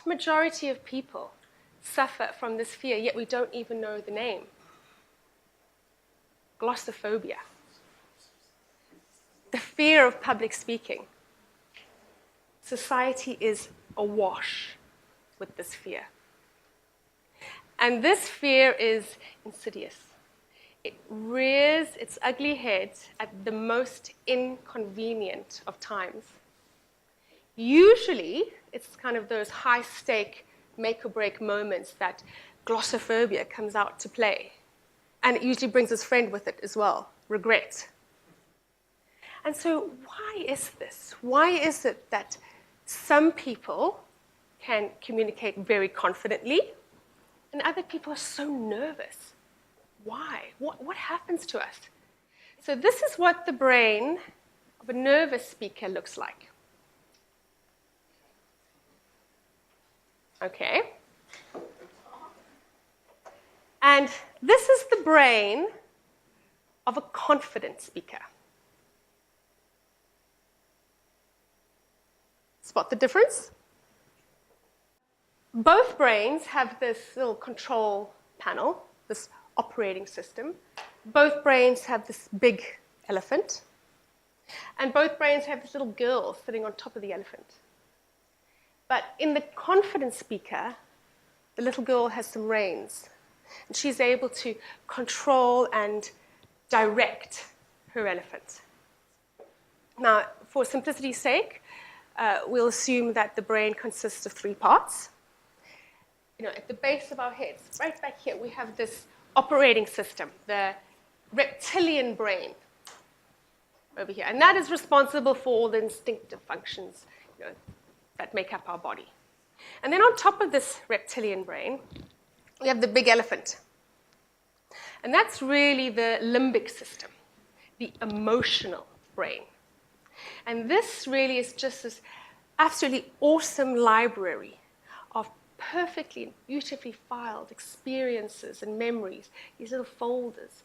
majority of people suffer from this fear, yet we don't even know the name. Glossophobia. The fear of public speaking. Society is awash with this fear. And this fear is insidious. It rears its ugly head at the most inconvenient of times. Usually, it's kind of those high-stake, make-or-break moments that glossophobia comes out to play. And it usually brings its friend with it as well, regret. And so why is this? Why is it that some people can communicate very confidently and other people are so nervous? Why? What happens to us? So this is what the brain of a nervous speaker looks like. Okay. And this is the brain of a confident speaker. Spot the difference? Both brains have this little control panel, this operating system. Both brains have this big elephant. And both brains have this little girl sitting on top of the elephant. But in the confident speaker, the little girl has some reins. And she's able to control and direct her elephant. Now, for simplicity's sake, we'll assume that the brain consists of 3 parts. At the base of our heads, right back here, we have this operating system, the reptilian brain over here. And that is responsible for all the instinctive functions that make up our body. And then on top of this reptilian brain, we have the big elephant. And that's really the limbic system, the emotional brain. And this really is just this absolutely awesome library of perfectly and beautifully filed experiences and memories, these little folders,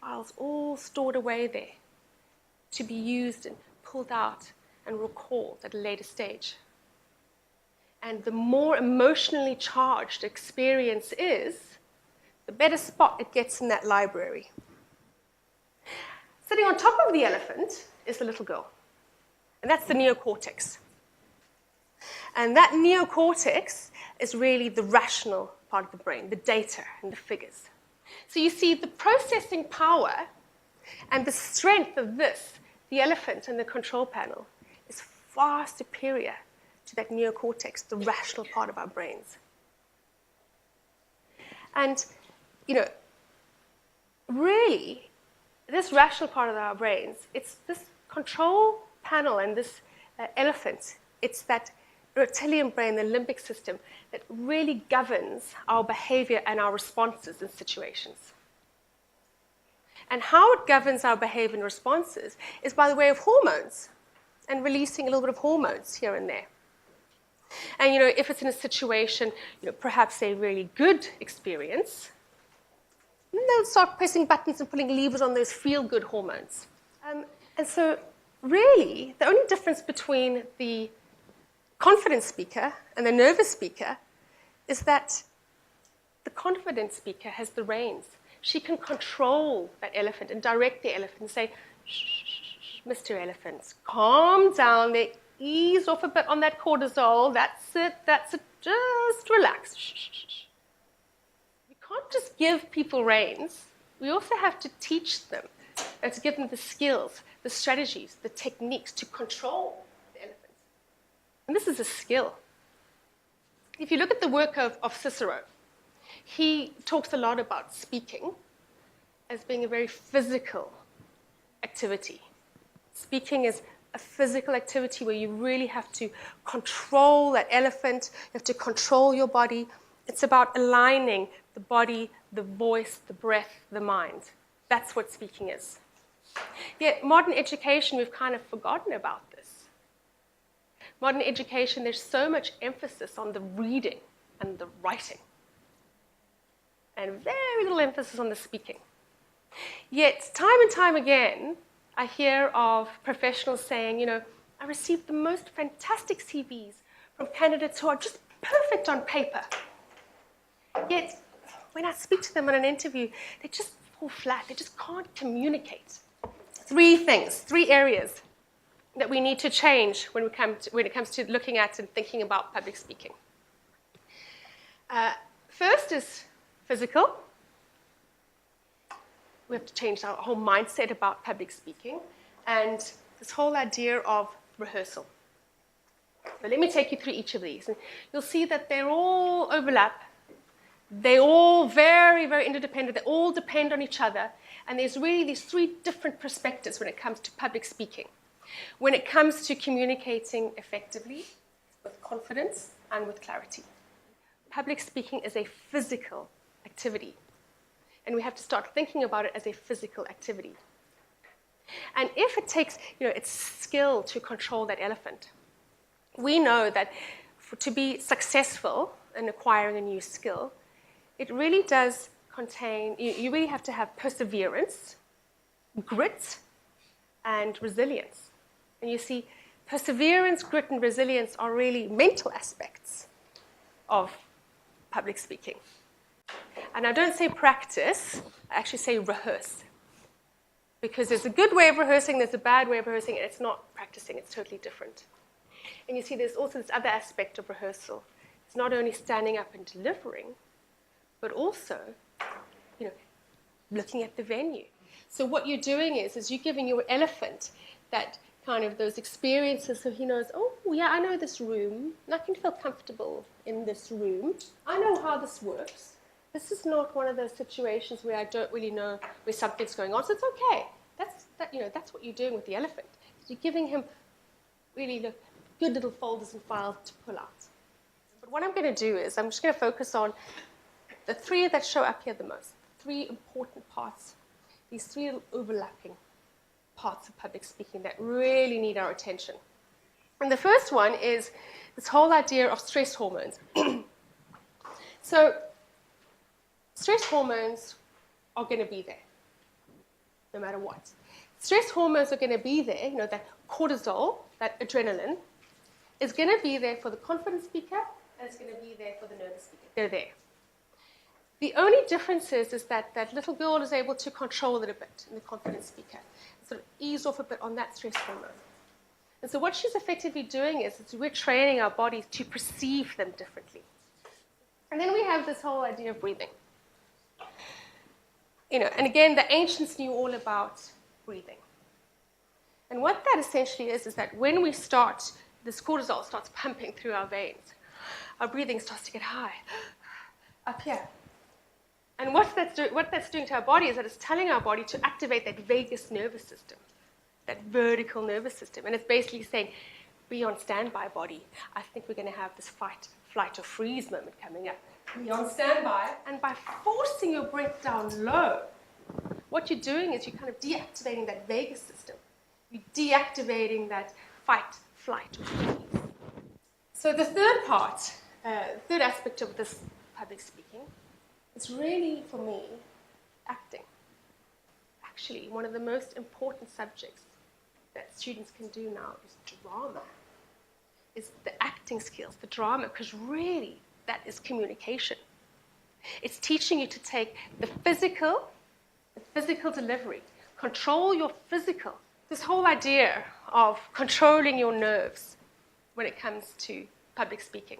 files all stored away there to be used and pulled out and recalled at a later stage. And the more emotionally charged experience is, the better spot it gets in that library. Sitting on top of the elephant is the little girl. And that's the neocortex. And that neocortex is really the rational part of the brain, the data and the figures. So you see the processing power and the strength of this, the elephant and the control panel, is far superior to that neocortex, the rational part of our brains. And, really, this rational part of our brains, it's this control panel and this elephant, it's that reptilian brain, the limbic system, that really governs our behavior and our responses in situations. And how it governs our behavior and responses is by the way of hormones and releasing a little bit of hormones here and there. And, if it's in a situation, perhaps a really good experience, then they'll start pressing buttons and pulling levers on those feel-good hormones. And so, really, the only difference between the confident speaker and the nervous speaker is that the confident speaker has the reins. She can control that elephant and direct the elephant and say, shh, Mr. Elephant, calm down there. Ease off a bit on that cortisol. That's it. Just relax. Shh, shh, shh. We can't just give people reins. We also have to teach them, and to give them the skills, the strategies, the techniques to control the elephant. And this is a skill. If you look at the work of Cicero, he talks a lot about speaking as being a very physical activity. Speaking is a physical activity where you really have to control that elephant, you have to control your body. It's about aligning the body, the voice, the breath, the mind. That's what speaking is. Yet modern education, we've kind of forgotten about this. Modern education, there's so much emphasis on the reading and the writing, and very little emphasis on the speaking. Yet, time and time again, I hear of professionals saying, I received the most fantastic CVs from candidates who are just perfect on paper. Yet, when I speak to them on an interview, they just fall flat. They just can't communicate. Three things, three areas that we need to change when it comes to looking at and thinking about public speaking. First is physical. We have to change our whole mindset about public speaking and this whole idea of rehearsal. But let me take you through each of these. And you'll see that they all overlap. They're all very, very interdependent. They all depend on each other. And there's really these three different perspectives when it comes to public speaking. When it comes to communicating effectively, with confidence and with clarity. Public speaking is a physical activity. And we have to start thinking about it as a physical activity. And if it takes, it's skill to control that elephant, we know that to be successful in acquiring a new skill, it really does contain, you really have to have perseverance, grit, and resilience. And you see, perseverance, grit, and resilience are really mental aspects of public speaking. And I don't say practice, I actually say rehearse. Because there's a good way of rehearsing, there's a bad way of rehearsing, and it's not practicing, it's totally different. And you see, there's also this other aspect of rehearsal. It's not only standing up and delivering, but also, looking at the venue. So what you're doing is you're giving your elephant that kind of those experiences so he knows, oh, yeah, I know this room, and I can feel comfortable in this room. I know how this works. This is not one of those situations where I don't really know where something's going on, so it's okay. That's what you're doing with the elephant. You're giving him really good little folders and files to pull out. But what I'm going to do is I'm just going to focus on the three that show up here the most, three important parts, these three little overlapping parts of public speaking that really need our attention. And the first one is this whole idea of stress hormones. So stress hormones are going to be there, no matter what. Stress hormones are going to be there, that cortisol, that adrenaline, is going to be there for the confident speaker, and it's going to be there for the nervous speaker. They're there. The only difference is that that little girl is able to control it a bit in the confident speaker, sort of ease off a bit on that stress hormone. And so what she's effectively doing is we're training our bodies to perceive them differently. And then we have this whole idea of breathing. And again, the ancients knew all about breathing. And what that essentially is that when we start, this cortisol starts pumping through our veins, our breathing starts to get high, up here. And what that's doing to our body is that it's telling our body to activate that vagus nervous system, that vertical nervous system. And it's basically saying, be on standby, body. I think we're going to have this fight, flight, or freeze moment coming up. Be on standby. And by forcing your breath down low, what you're doing is you're kind of deactivating that vagus system. You're deactivating that fight, flight, or freeze. So the third part, third aspect of this public speaking, is really, for me, acting. Actually, one of the most important subjects that students can do now is drama, is the acting skills, the drama, because really, that is communication. It's teaching you to take the physical delivery, control your physical. This whole idea of controlling your nerves when it comes to public speaking.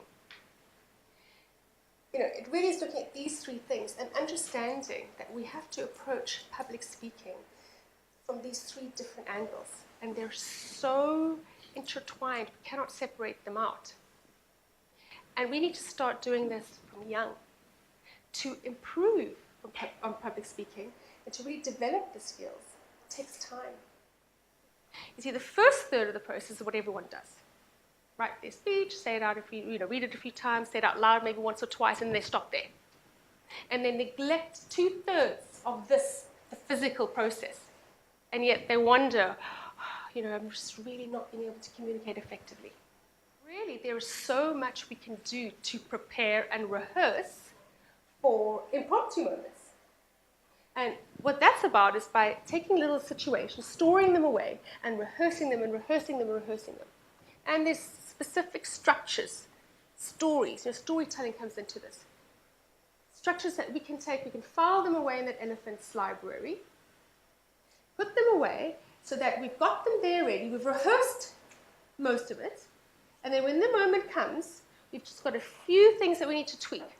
It really is looking at these three things and understanding that we have to approach public speaking from these three different angles. And they're so intertwined, we cannot separate them out. And we need to start doing this from young to improve on public speaking and to really develop the skills. It takes time. You see, the first third of the process is what everyone does. Write their speech, say it out read it a few times, say it out loud maybe once or twice, and they stop there. And they neglect 2/3 of this, the physical process. And yet they wonder, I'm just really not being able to communicate effectively. Really, there is so much we can do to prepare and rehearse for impromptu moments. And what that's about is by taking little situations, storing them away, and rehearsing them and rehearsing them and rehearsing them. And there's specific structures stories. Storytelling comes into this. Structures that we can take, we can file them away in that elephant's library, put them away so that we've got them there ready, we've rehearsed most of it, and then when the moment comes, we've just got a few things that we need to tweak.